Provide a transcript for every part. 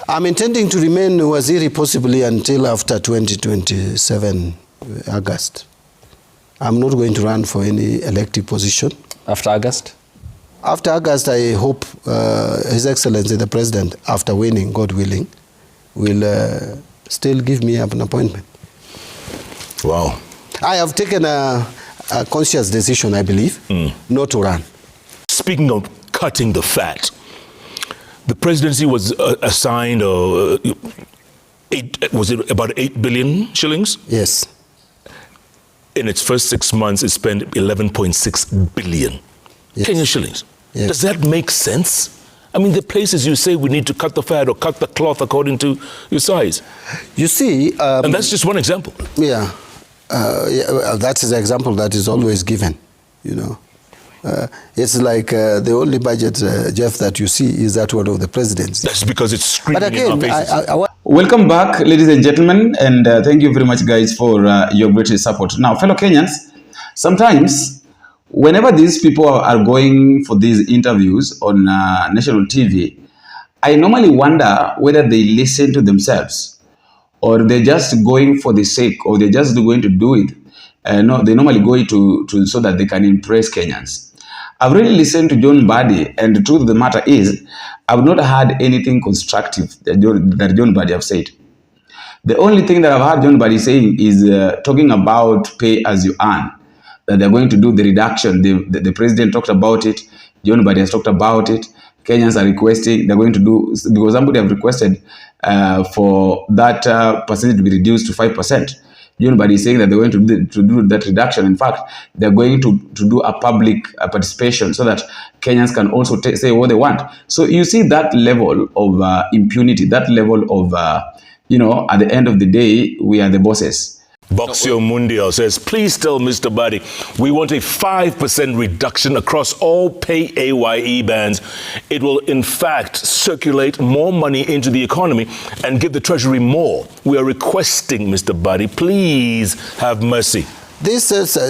I'm intending to remain Waziri possibly until after 2027 August. I'm not going to run for any elective position. After August? After August, I hope His Excellency the President, after winning, God willing, will still give me an appointment. Wow. I have taken a conscious decision, I believe, not to run. Speaking of cutting the fat, the presidency was assigned, was it about 8 billion shillings? Yes. In its first 6 months, it spent 11.6 billion Kenyan shillings. Yes. Does that make sense? I mean, the places you say we need to cut the fat or cut the cloth according to your size. You see... and that's just one example. Yeah. That is the example that is always given, you know. It's like the only budget, Jeff, that you see is that one of the presidents. That's because it's screaming but again, in our faces. Welcome back, ladies and gentlemen, and thank you very much, guys, for your great support. Now, fellow Kenyans, sometimes, whenever these people are going for these interviews on national TV, I normally wonder whether they listen to themselves or they're just going for the sake, or they're just going to do it. No, they normally go to so that they can impress Kenyans. I've really listened to John MBADI, and the truth of the matter is, I've not heard anything constructive that John MBADI have said. The only thing that I've heard John MBADI saying is talking about pay as you earn, that they're going to do the reduction. The president talked about it. John MBADI has talked about it. Kenyans are requesting, they're going to do, because somebody have requested for that percentage to be reduced to 5%. John MBADI is saying that they're going to do that reduction. In fact, they're going to do a public participation so that Kenyans can also say what they want. So you see that level of impunity, that level of, at the end of the day, we are the bosses. Boxio Mundial says, please tell Mr. Badi we want a 5% reduction across all pay-AYE bands. It will, in fact, circulate more money into the economy and give the Treasury more. We are requesting, Mr. Badi, please have mercy. This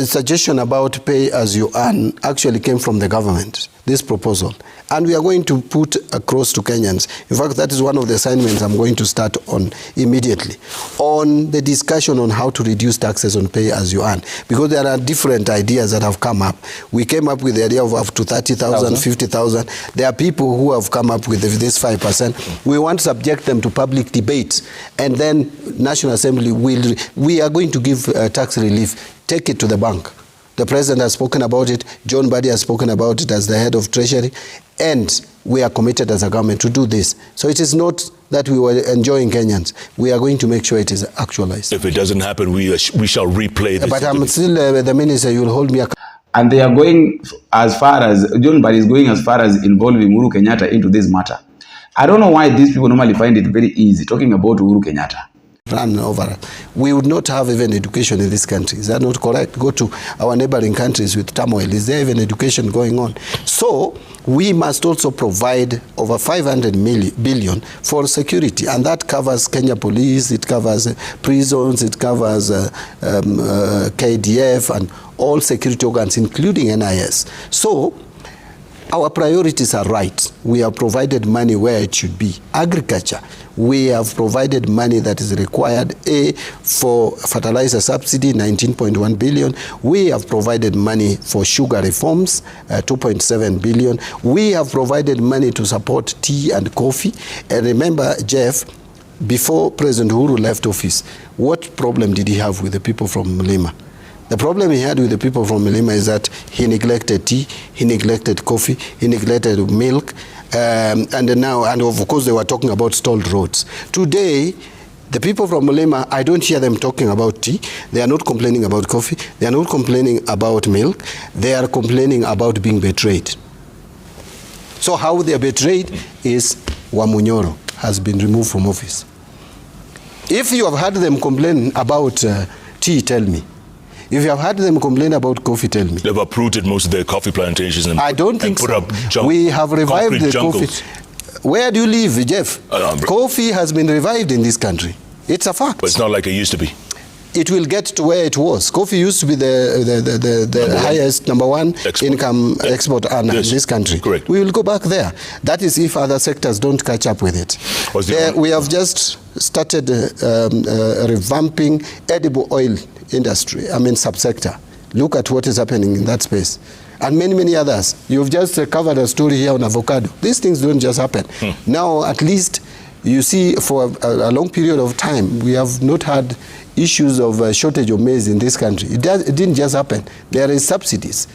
suggestion about pay as you earn actually came from the government, this proposal. And we are going to put across to Kenyans. In fact, that is one of the assignments I'm going to start on immediately, on the discussion on how to reduce taxes on pay as you earn. Because there are different ideas that have come up. We came up with the idea of up to 30,000, 50,000. There are people who have come up with this 5%. We want to subject them to public debate. And then National Assembly we are going to give tax relief. Take it to the bank. The president has spoken about it. John MBADI has spoken about it as the head of Treasury. And we are committed as a government to do this. So it is not that we were enjoying Kenyans. We are going to make sure it is actualized. If it doesn't happen, we shall replay this. But I'm still the minister. You will hold me accountable. And they are going as far as, John MBADI is going as far as involving Uhuru Kenyatta into this matter. I don't know why these people normally find it very easy talking about Uhuru Kenyatta. Run over. We would not have even education in this country. Is that not correct? Go to our neighboring countries with turmoil. Is there even education going on? So we must also provide over 500 billion for security, and that covers Kenya Police, it covers prisons, it covers KDF and all security organs, including NIS. So our priorities are right. We have provided money where it should be. Agriculture, we have provided money that is required, for fertilizer subsidy, 19.1 billion. We have provided money for sugar reforms, 2.7 billion. We have provided money to support tea and coffee. And remember, Jeff, before President Uhuru left office, what problem did he have with the people from Mlima? The problem he had with the people from Mlima is that he neglected tea, he neglected coffee, he neglected milk, and of course they were talking about stalled roads. Today, the people from Mlima, I don't hear them talking about tea. They are not complaining about coffee. They are not complaining about milk. They are complaining about being betrayed. So how they are betrayed is Wamunyoro has been removed from office. If you have heard them complain about tea, tell me. If you have heard them complain about coffee, tell me. They've uprooted most of their coffee plantations and I don't think put so. Up we have revived the jungles. coffee. Where do you live, Jeff? Coffee has been revived in this country. It's a fact. But it's not like it used to be. it will get to where it was. Coffee used to be the highest number one income export earner in this country. Correct. We will go back there. That is if other sectors don't catch up with it. We have just started revamping edible oil industry, I mean subsector. Look at what is happening in that space. And many, many others. You've just covered a story here on avocado. These things don't just happen. Now, at least, you see, for a long period of time, we have not had issues of shortage of maize in this country. It didn't just happen. There is subsidies.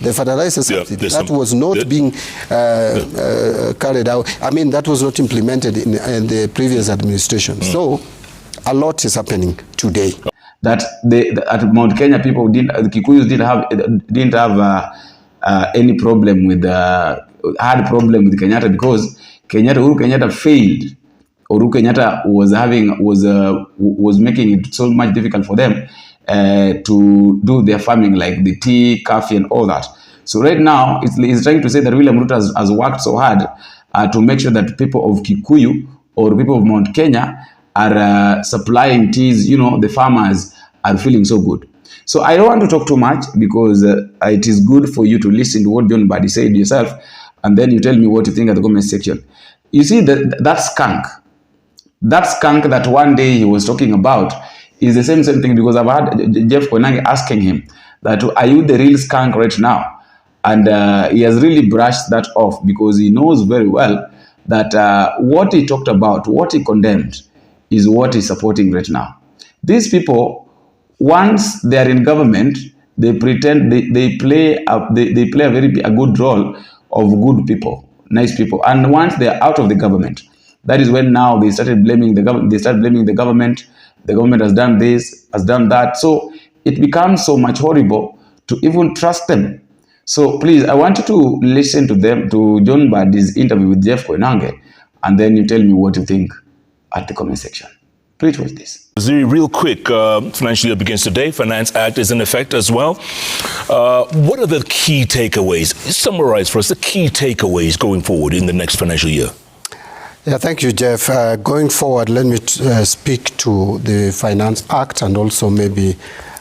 The fertilizer subsidy, that was not being carried out. I mean, that was not implemented in the previous administration. So, a lot is happening today. That at Mount Kenya, people the Kikuyus didn't have any problem with had problem with Kenyatta, because Uhuru Kenyatta failed. Uhuru Kenyatta was making it so much difficult for them to do their farming, like the tea, coffee, and all that. So right now, it's trying to say that William Ruto has worked so hard to make sure that people of Kikuyu or people of Mount Kenya are supplying teas. You know, the farmers are feeling so good. So I don't want to talk too much, because it is good for you to listen to what John MBADI said yourself, and then you tell me what you think at the comment section. You see, that skunk that one day he was talking about is the same thing, because I've had Jeff Koinange asking him that, are you the real skunk right now? And he has really brushed that off, because he knows very well that what he talked about, what he condemned, is what he's supporting right now. These people, once they are in government, they pretend they play a good role of good people, nice people. And once they are out of the government, that is when now they started blaming the government. They start blaming the government. The government has done this, has done that. So it becomes so much horrible to even trust them. So please, I want you to listen to John MBADI's interview with Jeff Koinange, and then you tell me what you think at the comment section. Please watch this. Ziri, real quick, financial year begins today. Finance Act is in effect as well. What are the key takeaways? Summarize for us the key takeaways going forward in the next financial year. Yeah, thank you, Jeff. Going forward, let me speak to the Finance Act, and also maybe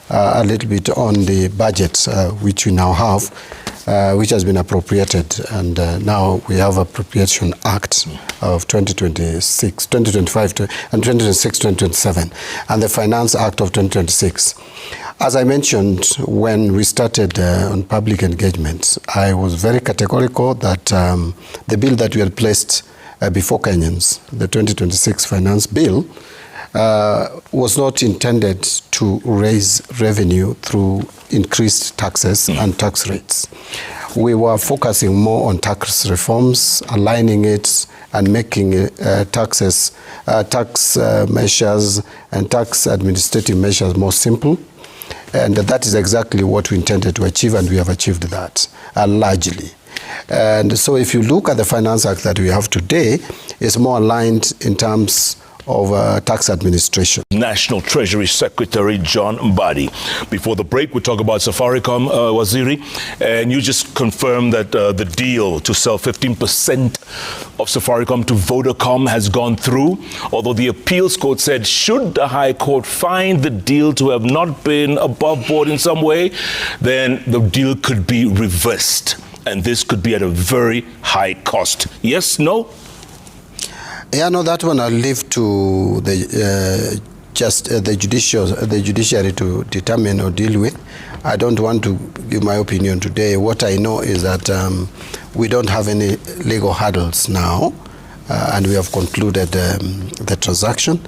a little bit on the budget, which we now have, which has been appropriated. And now we have Appropriation Act of 2025 and 2026-2027, and the Finance Act of 2026. As I mentioned when we started on public engagement, I was very categorical that the bill that we had placed before Kenyans, the 2026 Finance Bill, was not intended to raise revenue through increased taxes and tax rates. We were focusing more on tax reforms, aligning it and making tax measures and tax administrative measures more simple. And that is exactly what we intended to achieve, and we have achieved that largely. And so if you look at the Finance Act that we have today, it's more aligned in terms of tax administration. National Treasury Secretary John MBADI. Before the break, we talk about Safaricom, Waziri, and you just confirmed that the deal to sell 15% of Safaricom to Vodacom has gone through, although the appeals court said should the High Court find the deal to have not been above board in some way, then the deal could be reversed. And this could be at a very high cost. Yes, no? Yeah, no, that one I'll leave to the judiciary to determine or deal with. I don't want to give my opinion today. What I know is that we don't have any legal hurdles now, and we have concluded the transaction.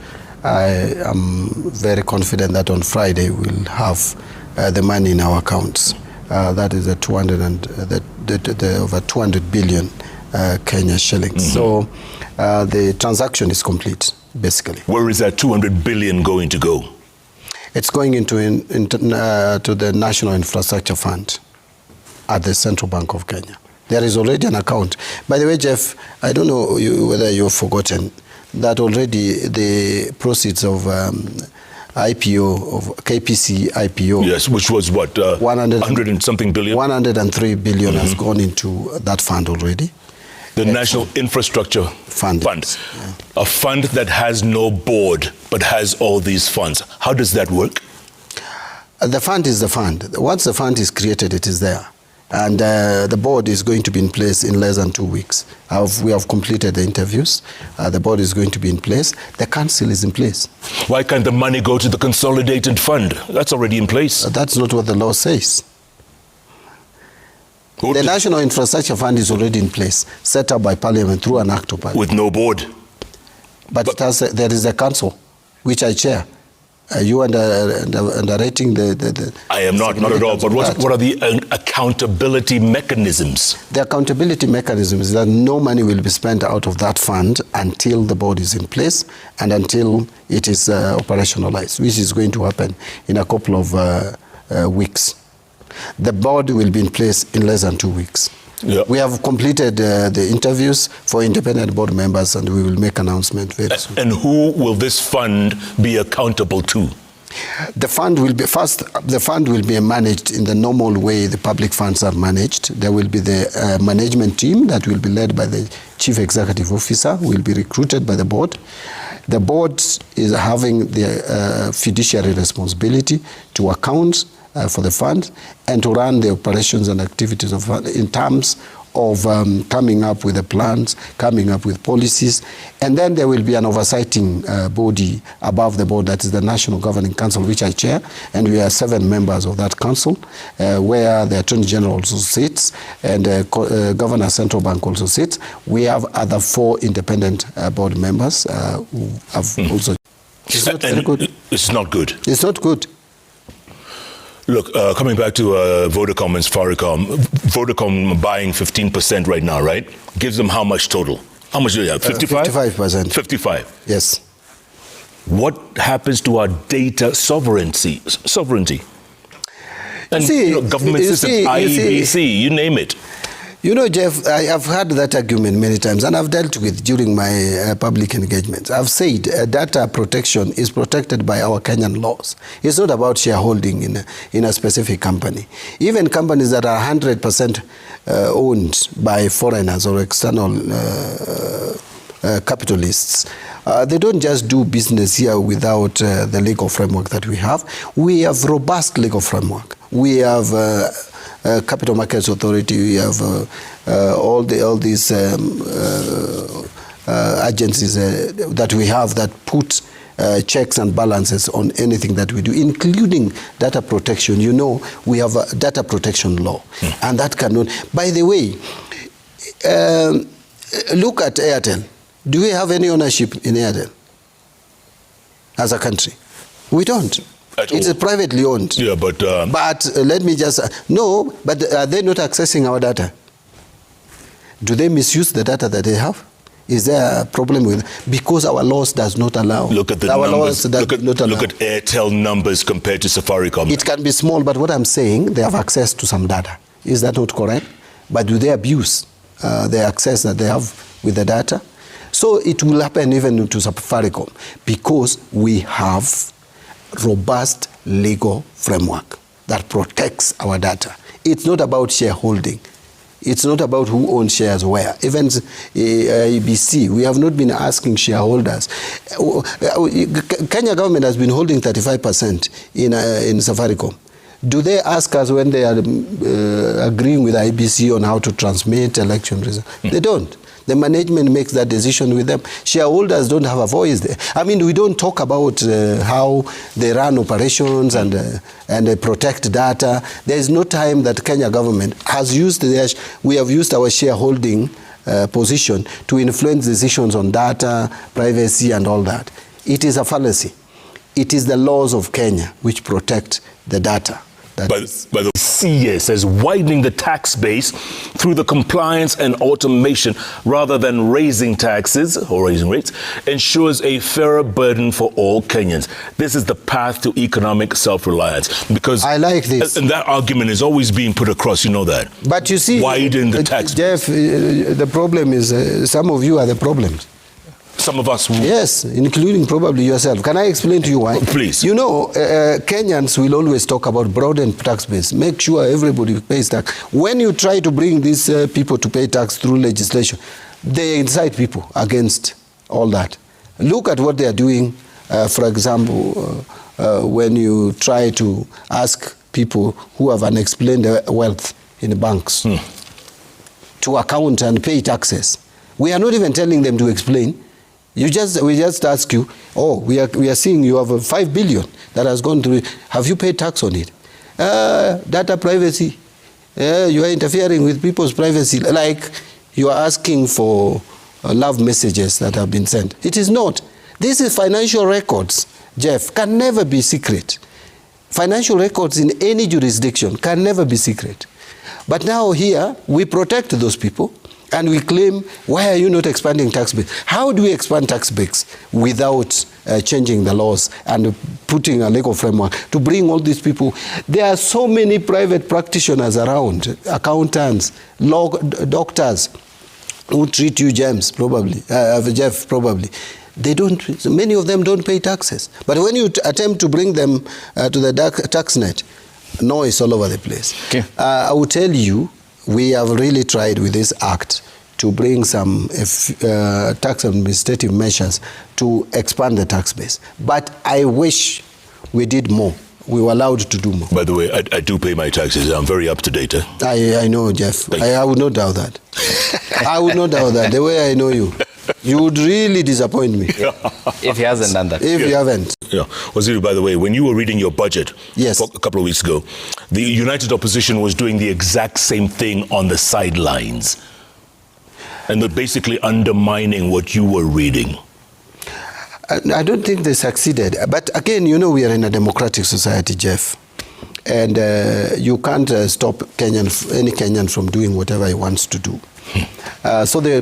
I am very confident that on Friday we'll have the money in our accounts. That is over 200 billion Kenya shillings. So the transaction is complete, basically. Where is that 200 billion going to go? It's going into to the National Infrastructure Fund at the Central Bank of Kenya. There is already an account. By the way, Jeff, I don't know whether you've forgotten that already the proceeds of IPO, of KPC IPO. Yes, which was what? 100 and something billion? 103 billion has gone into that fund already. The National Infrastructure Fund. Yeah. A fund that has no board, but has all these funds. How does that work? The fund is the fund. Once the fund is created, it is there. And the board is going to be in place in less than 2 weeks. We have completed the interviews. The board is going to be in place. The council is in place. Why can't the money go to the consolidated fund? That's already in place. That's not what the law says. The National Infrastructure Fund is already in place, set up by Parliament through an act of Parliament. With no board? But there is a council, which I chair. You underrating the I am not at all. But what are the accountability mechanisms? The accountability mechanism is that no money will be spent out of that fund until the board is in place and until it is operationalized, which is going to happen in a couple of weeks. The board will be in place in less than 2 weeks. Yeah. We have completed the interviews for independent board members, and we will make an announcement very soon. And who will this fund be accountable to? The fund will be the fund will be managed in the normal way the public funds are managed. There will be the management team that will be led by the chief executive officer, who will be recruited by the board. The board is having the fiduciary responsibility to account for the fund and to run the operations and activities of fund in terms of coming up with the plans, coming up with policies, and then there will be an oversighting body above the board, that is the National Governing Council, which I chair, and we are 7 members of that council, where the Attorney General also sits, and Governor Central Bank also sits. We have other 4 independent board members who have also. It's not very good. It's not good. It's not good. Look, coming back to Vodacom and Safaricom, Vodacom buying 15% right now, right? Gives them how much total? How much do they have? 55? 55%. 55. Yes. What happens to our data sovereignty? And government systems, IEBC, you name it. You know, Jeff, I have heard that argument many times, and I've dealt with during my public engagements. I've said data protection is protected by our Kenyan laws. It's not about shareholding in a specific company. Even companies that are 100% owned by foreigners or external capitalists, they don't just do business here without the legal framework that we have. We have robust legal framework. We have Capital Markets Authority. We have all these agencies that we have that put checks and balances on anything that we do, including data protection. You know, we have a data protection law, and that cannot. By the way, look at Airtel. Do we have any ownership in Airtel as a country? We don't. It's privately owned. Yeah, but let me just no. But are they not accessing our data? Do they misuse the data that they have? Is there a problem with? Because our laws does not allow. Look at the numbers. Look at Airtel numbers compared to Safaricom. It can be small, but what I'm saying, they have access to some data. Is that not correct? But do they abuse the access that they have with the data? So it will happen even to Safaricom because we have robust legal framework that protects our data. It's not about shareholding. It's not about who owns shares where. Even ABC, we have not been asking shareholders. Kenya government has been holding 35% in Safaricom. Do they ask us when they are agreeing with IBC on how to transmit election results? They don't. The management makes that decision with them. Shareholders don't have a voice there. I mean, we don't talk about how they run operations and protect data. There is no time that Kenya government has used we have used our shareholding position to influence decisions on data, privacy, and all that. It is a fallacy. It is the laws of Kenya which protect the data. By the CS as widening the tax base through the compliance and automation rather than raising taxes or raising rates ensures a fairer burden for all Kenyans. This is the path to economic self-reliance. Because I like this. And that argument is always being put across, you know that. But you see, widen the tax Jeff, the problem is some of you are the problems. Some of us will. Yes, including probably yourself. Can I explain to you why? Please. You know, Kenyans will always talk about broaden tax base. Make sure everybody pays tax. When you try to bring these people to pay tax through legislation, they incite people against all that. Look at what they are doing. For example, when you try to ask people who have unexplained wealth in banks to account and pay taxes. We are not even telling them to explain. We just ask you, oh, we are seeing you have 5 billion that has gone through. Have you paid tax on it? Data privacy. You are interfering with people's privacy. Like you are asking for love messages that have been sent. It is not. This is financial records, Jeff, can never be secret. Financial records in any jurisdiction can never be secret. But now here, we protect those people and we claim, why are you not expanding tax base? How do we expand tax base without changing the laws and putting a legal framework to bring all these people? There are so many private practitioners around, accountants, doctors who treat you, Jeff, probably. Many of them don't pay taxes. But when you attempt to bring them to the tax net, noise all over the place. Okay. I will tell you, we have really tried with this act to bring some tax administrative measures to expand the tax base. But I wish we did more. We were allowed to do more. By the way, I do pay my taxes. I'm very up to date. I know, Jeff. I would not doubt that. I would not doubt that. The way I know you. You would really disappoint me. If he hasn't done that. If you haven't. Yeah. Waziri, by the way, when you were reading your budget yes. a couple of weeks ago, the United Opposition was doing the exact same thing on the sidelines. And they're basically undermining what you were reading. I don't think they succeeded. But again, you know, we are in a democratic society, Jeff. And you can't stop any Kenyan from doing whatever he wants to do. So the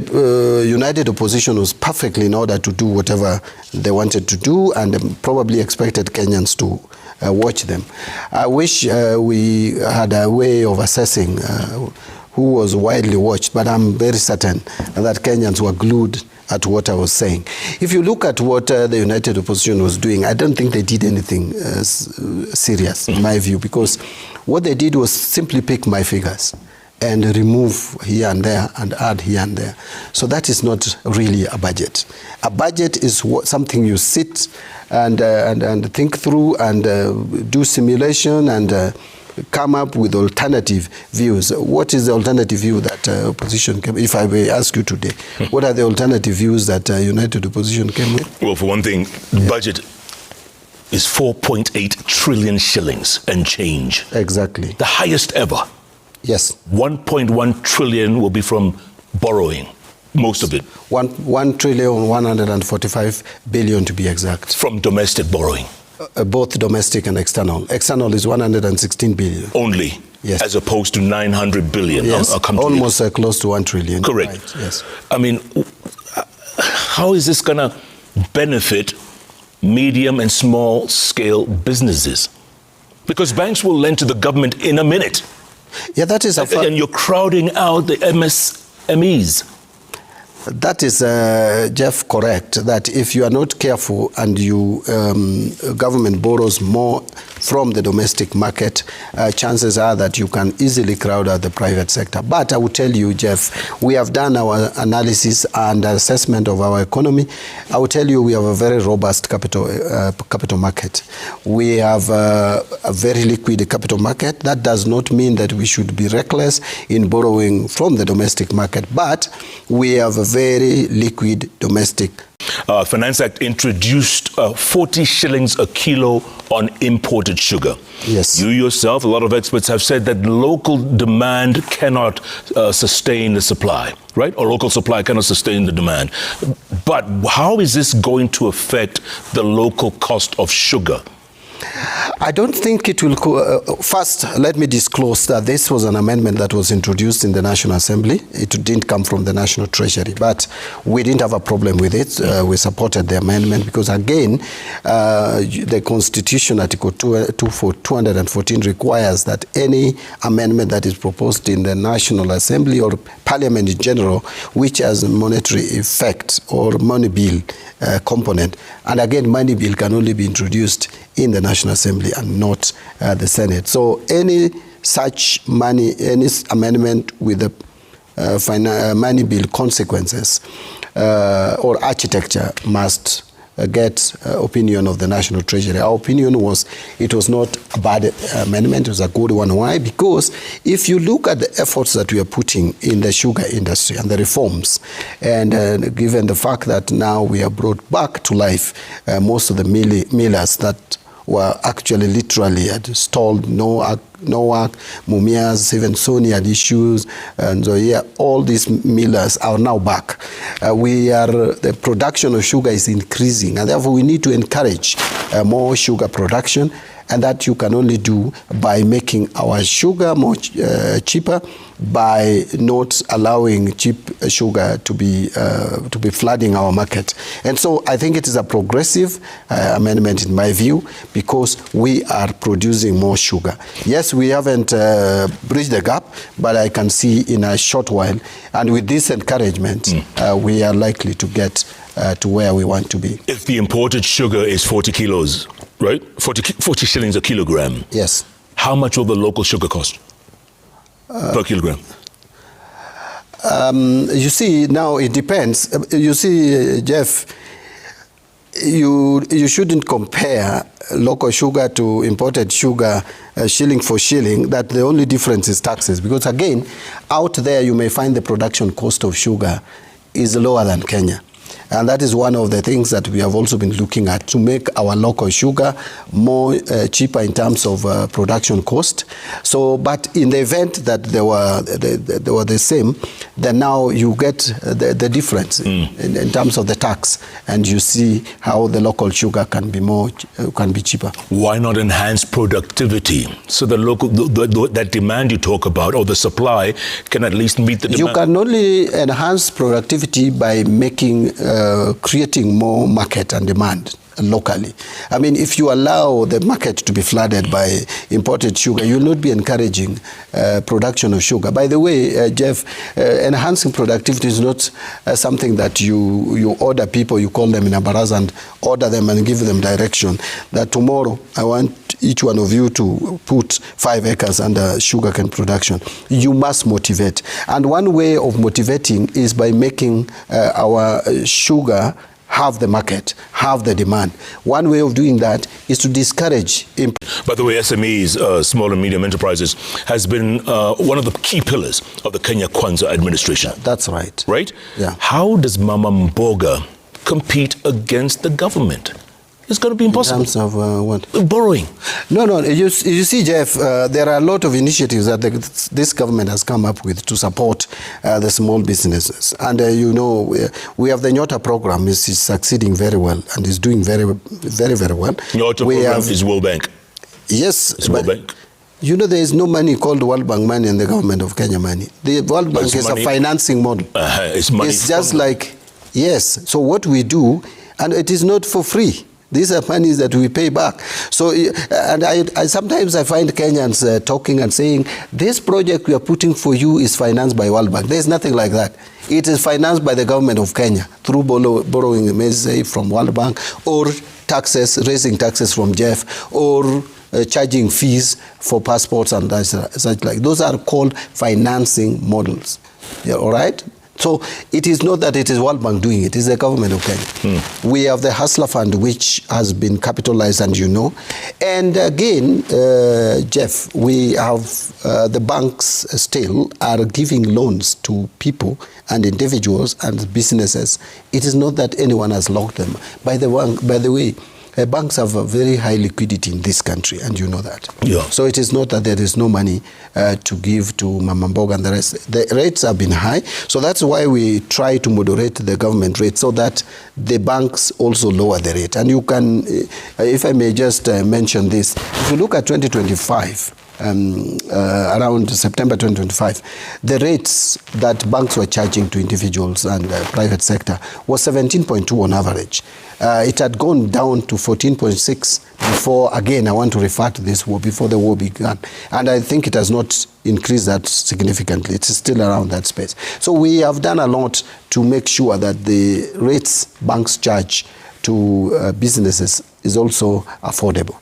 United Opposition was perfectly in order to do whatever they wanted to do and probably expected Kenyans to watch them. I wish we had a way of assessing who was widely watched, but I'm very certain that Kenyans were glued at what I was saying. If you look at what the United Opposition was doing, I don't think they did anything serious, in my view, because what they did was simply pick my figures and remove here and there and add here and there. So that is not really a budget. A budget is something you sit and think through and do simulation and come up with alternative views. What is the alternative view that opposition came? If I may ask you today, what are the alternative views that United Opposition came with? Well, for one thing, budget is 4.8 trillion shillings and change. Exactly. The highest ever. Yes. 1.1 trillion will be from borrowing, most of it. 1,145 billion to be exact. From domestic borrowing. Both domestic and external. External is 116 billion. Only? Yes. As opposed to 900 billion? Yes, almost close to 1 trillion. Correct. Right. Yes. I mean, how is this going to benefit medium and small scale businesses? Because banks will lend to the government in a minute. Yeah, that is and you're crowding out the SMEs. That is, Jeff, correct, that if you are not careful and you government borrows more from the domestic market, chances are that you can easily crowd out the private sector. But I will tell you, Jeff, we have done our analysis and assessment of our economy. I will tell you we have a very robust capital market. We have a very liquid capital market. That does not mean that we should be reckless in borrowing from the domestic market, but we have a very liquid domestic. Finance Act introduced 40 shillings a kilo on imported sugar. Yes. You yourself, a lot of experts have said that local demand cannot sustain the supply, right? Or local supply cannot sustain the demand. But how is this going to affect the local cost of sugar? I don't think it will. First, let me disclose that this was an amendment that was introduced in the National Assembly. It didn't come from the National Treasury, but we didn't have a problem with it. We supported the amendment because, again, the Constitution, Article 214, requires that any amendment that is proposed in the National Assembly or Parliament in general, which has a monetary effect or money bill component, and again, money bill can only be introduced in the National Assembly and not the Senate. So any such any amendment with the money bill consequences or architecture must get opinion of the National Treasury. Our opinion was it was not a bad amendment, it was a good one. Why? Because if you look at the efforts that we are putting in the sugar industry and the reforms, and given the fact that now we are brought back to life most of the millers that were actually literally had stalled, no work, Mumias, even Sony had issues, and so yeah, all these millers are now back. The production of sugar is increasing, and therefore we need to encourage more sugar production, and that you can only do by making our sugar more cheaper, by not allowing cheap sugar to be flooding our market. And so I think it is a progressive amendment in my view, because we are producing more sugar. Yes, we haven't bridged the gap, but I can see in a short while, and with this encouragement, we are likely to get to where we want to be. If the imported sugar is 40 kilos, right? 40 shillings a kilogram. Yes. How much will the local sugar cost per kilogram? You see, now it depends. You see, Jeff, you shouldn't compare local sugar to imported sugar shilling for shilling. That the only difference is taxes, because again, out there you may find the production cost of sugar is lower than Kenya. And that is one of the things that we have also been looking at, to make our local sugar more cheaper in terms of production cost. So, but in the event that they were the same, then now you get the difference in terms of the tax, and you see how the local sugar can be cheaper. Why not enhance productivity so the local that demand you talk about, or the supply, can at least meet the demand? You can only enhance productivity by making creating more market and demand locally. I mean, if you allow the market to be flooded by imported sugar, you'll not be encouraging production of sugar. By the way, Jeff, enhancing productivity is not something that you order people, you call them in a baraza and order them and give them direction, that tomorrow I want each one of you to put 5 acres under sugarcane production. You must motivate. And one way of motivating is by making our sugar have the market, have the demand. One way of doing that is to discourage. By the way, SMEs, small and medium enterprises, has been one of the key pillars of the Kenya Kwanza administration. That's right. Right? Yeah. How does Mama Mboga compete against the government? It's going to be impossible. In terms of what? Borrowing. No. You see, Jeff, there are a lot of initiatives that this government has come up with to support the small businesses. And you know, we have the Nyota program, which is succeeding very well and is doing very, very, very well. Nyota program is World Bank. Yes. It's World Bank. You know, there is no money called World Bank money in the government of Kenya money. The World Bank is a financing model. It's money. It's just like, yes. So what we do, and it is not for free. These are monies that we pay back. So, and I sometimes I find Kenyans talking and saying, this project we are putting for you is financed by World Bank. There's nothing like that. It is financed by the government of Kenya through borrowing, may say, from World Bank, or taxes, raising taxes from Jeff, or charging fees for passports and such like. Those are called financing models. Yeah, all right? So it is not that it is World Bank doing it, it's the government of Kenya. We have the Hustler Fund, which has been capitalized, and you know. And again, Jeff, we have the banks still are giving loans to people and individuals and businesses. It is not that anyone has locked them. By the way, banks have a very high liquidity in this country, and you know that. Yeah. So it is not that there is no money to give to Mama Mboga and the rest. The rates have been high, so that's why we try to moderate the government rate so that the banks also lower the rate. And you can, if I may just mention this, if you look at 2025, around September 2025, the rates that banks were charging to individuals and private sector was 17.2 on average. It had gone down to 14.6 before, again, I want to refer to this war, before the war began. And I think it has not increased that significantly. It's still around that space. So we have done a lot to make sure that the rates banks charge to businesses is also affordable.